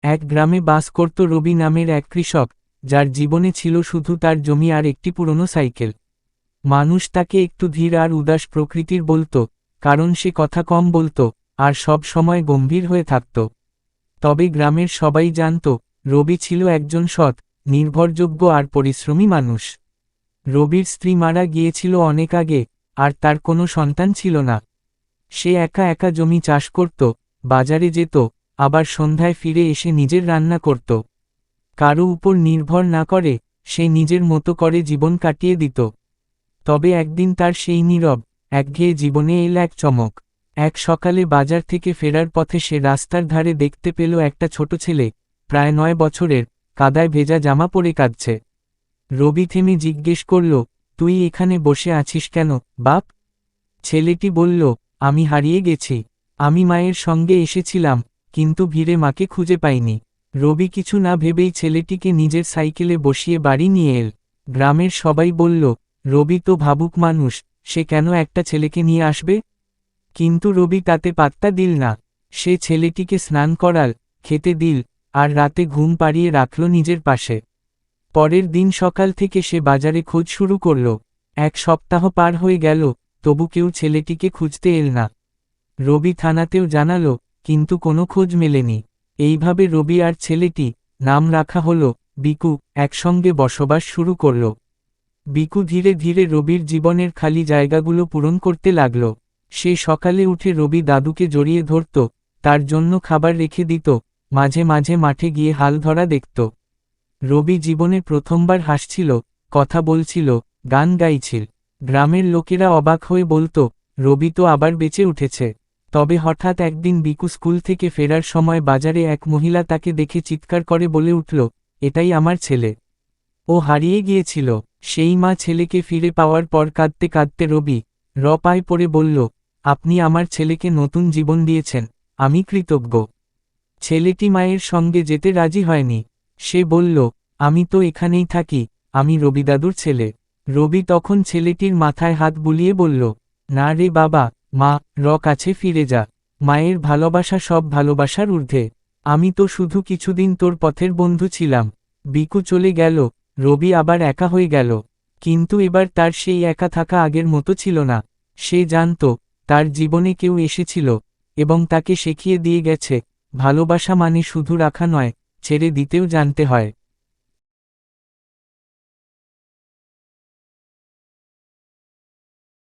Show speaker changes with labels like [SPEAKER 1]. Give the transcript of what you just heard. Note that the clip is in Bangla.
[SPEAKER 1] এক গ্রামে বাস করত রবি নামের এক কৃষক, যার জীবনে ছিল শুধু তার জমি আর একটি পুরনো সাইকেল। মানুষ তাকে একটু ধীর আর উদাস প্রকৃতির বলতো, কারণ সে কথা কম বলতো আর সব সময় গম্ভীর হয়ে থাকত। তবে গ্রামের সবাই জানত, রবি ছিল একজন সৎ, নির্ভরযোগ্য আর পরিশ্রমী মানুষ। রবির স্ত্রী মারা গিয়েছিল অনেক আগে, আর তার কোনো সন্তান ছিল না। সে একা একা জমি চাষ করত, বাজারে যেত, আবার সন্ধ্যায় ফিরে এসে নিজের রান্না করত। কারো উপর নির্ভর না করে সে নিজের মতো করে জীবন কাটিয়ে দিত। তবে একদিন তার সেই নীরব, একঘেয়ে জীবনে এল এক চমক। এক সকালে বাজার থেকে ফেরার পথে সে রাস্তার ধারে দেখতে পেল একটা ছোট ছেলে, প্রায় 9 বছরের, কাদায় ভেজা জামা পরে কাঁদছে। রবি থেমে জিজ্ঞেস করল, তুই এখানে বসে আছিস কেন, বাপ? ছেলেটি বলল, আমি হারিয়ে গেছি। আমি মায়ের সঙ্গে এসেছিলাম, কিন্তু ভিড়ে মাকে খুঁজে পাইনি। রবি কিছু না ভেবেই ছেলেটিকে নিজের সাইকেলে বসিয়ে বাড়ি নিয়ে এল। গ্রামের সবাই বলল, রবি তো ভাবুক মানুষ, সে কেন একটা ছেলেকে নিয়ে আসবে? কিন্তু রবি তাতে পাত্তা দিল না। সে ছেলেটিকে স্নান করাল, খেতে দিল, আর রাতে ঘুম পাড়িয়ে রাখল নিজের পাশে। পরের দিন সকাল থেকে সে বাজারে খোঁজ শুরু করল। 1 সপ্তাহ পার হয়ে গেল, তবু কেউ ছেলেটিকে খুঁজতে এল না। রবি থানাতেও জানালো, কিন্তু কোনো খোঁজ মেলেনি। এইভাবে রবি আর ছেলেটি, নাম রাখা হলো বিকু, একসঙ্গে বসবাস শুরু করল। বিকু ধীরে ধীরে রবির জীবনের খালি জায়গাগুলো পূরণ করতে লাগল। সে সকালে উঠে রবি দাদুকে জড়িয়ে ধরত, তার জন্য খাবার রেখে দিত, মাঝে মাঝে মাঠে গিয়ে হাল ধরা দেখত। রবি জীবনে প্রথমবার হাসছিল, কথা বলছিল, গান গাইছিল। গ্রামের লোকেরা অবাক হয়ে বলতো, রবি তো আবার বেঁচে উঠেছে। তবে হঠাৎ একদিন বিকু স্কুল থেকে ফেরার সময় বাজারে এক মহিলা তাকে দেখে চিৎকার করে বলে উঠল, এটাই আমার ছেলে। ও হারিয়ে গিয়েছিল। সেই মা ছেলেকে ফিরে পাওয়ার পর কাঁদতে কাঁদতে রবি পায়ে পড়ে বলল, আপনি আমার ছেলেকে নতুন জীবন দিয়েছেন, আমি কৃতজ্ঞ। ছেলেটি মায়ের সঙ্গে যেতে রাজি হয়নি। সে বলল, আমি তো এখানেই থাকি, আমি রবি দাদুর ছেলে। রবি তখন ছেলেটির মাথায় হাত বুলিয়ে বলল, না রে বাবা, মা কাছে ফিরে যা। মায়ের ভালোবাসা সব ভালোবাসার ঊর্ধ্বে। আমি তো শুধু কিছুদিন তোর পথের বন্ধু ছিলাম। বিকু চলে গেল, রবি আবার একা হয়ে গেল। কিন্তু এবার তার সেই একা থাকা আগের মতো ছিল না। সে জানত, তার জীবনে কেউ এসেছিল, এবং তাকে শিখিয়ে দিয়ে গেছে, ভালোবাসা মানে শুধু রাখা নয়, ছেড়ে দিতেও জানতে হয়।